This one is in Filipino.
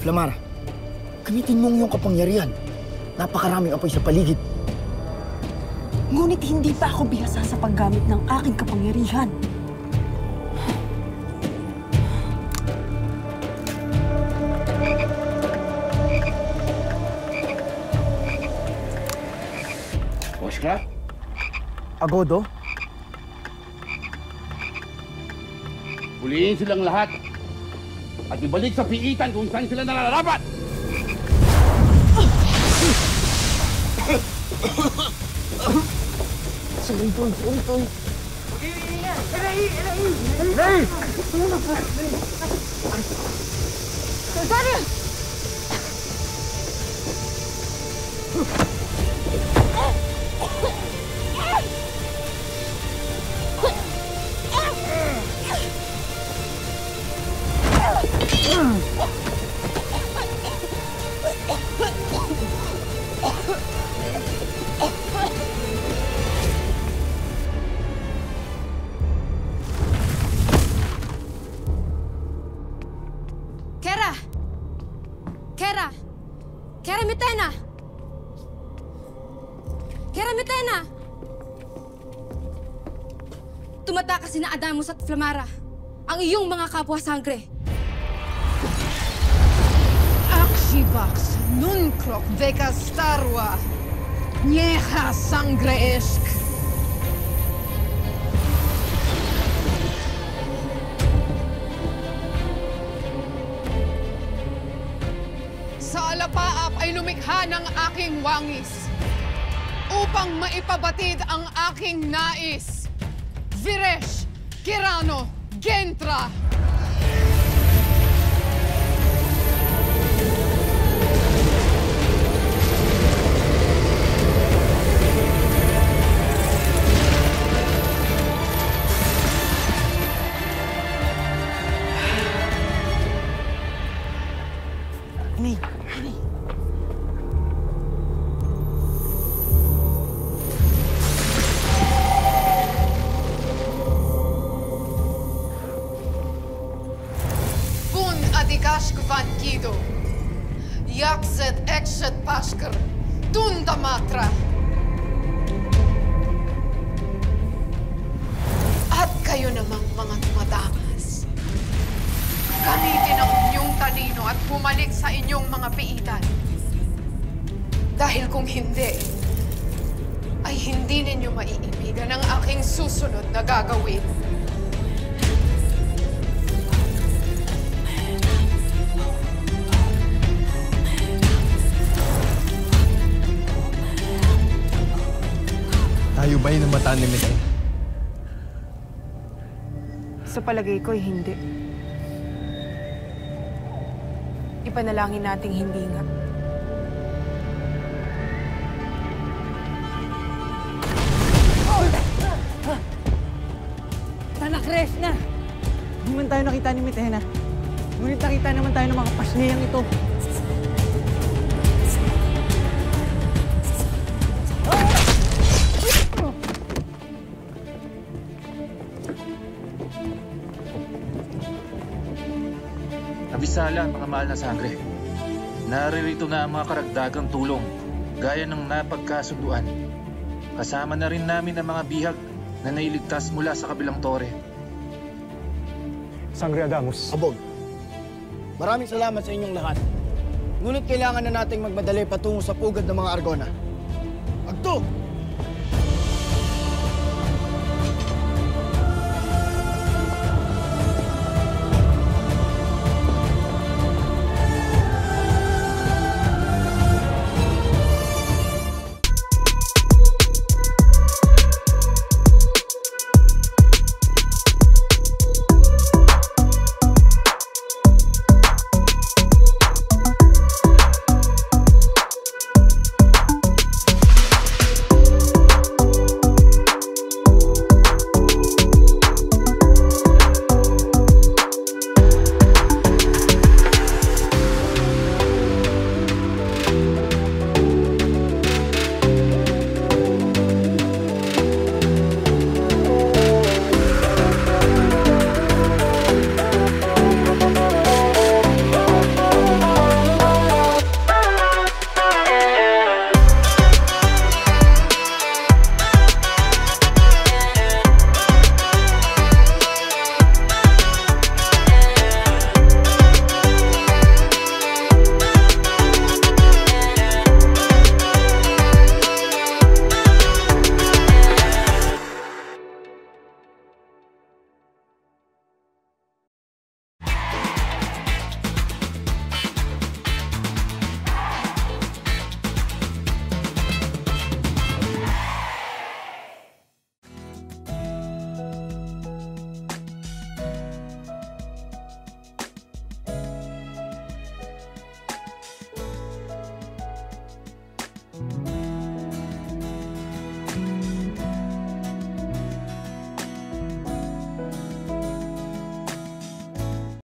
Flamara, gamitin mong iyong kapangyarihan. Napakaraming apoy sa paligid. Ngunit hindi pa ako bihasa sa paggamit ng aking kapangyarihan. Oscar? Agodo? Huliin silang lahat at ibalik sa piitan kung saan sila nararapat! Saliton! Daniel! Kera Mitena! Tumata kasi na Adamus at Flamara, ang iyong mga kapwa-sangre. Axivax nunkrok veka starwa, nieha sangre-esk. Sa alapaap ay lumikha ng aking wangis upang maipabatid ang aking nais. Viresh, Kirano, Gentra! Adikashkvan Kido, Yakzet Ekshet Pashkar, Tundamatra. At kayo namang mga tumatakas. Gamitin ang inyong talino at bumalik sa inyong mga piitan. Dahil kung hindi, ay hindi ninyo maiibigan ang aking susunod na gagawin. Tayo ba'y namataan ni Mitay? Sa palagay ko'y hindi. Ipanalangin nating hindi nga. Tanakres na! Hindi man tayo nakita ni Mitena. Ngunit nakita naman tayo ng mga pasniyang ito. Abisala, mga mahal na sangre. Naririto na ang mga karagdagang tulong, gaya ng napagkasunduan. Kasama na rin namin ang mga bihag na nailigtas mula sa kabilang tore. Sangre Adamus. Abog, maraming salamat sa inyong lahat. Ngunit kailangan na nating magmadali patungo sa pugad ng mga Argona. Agto!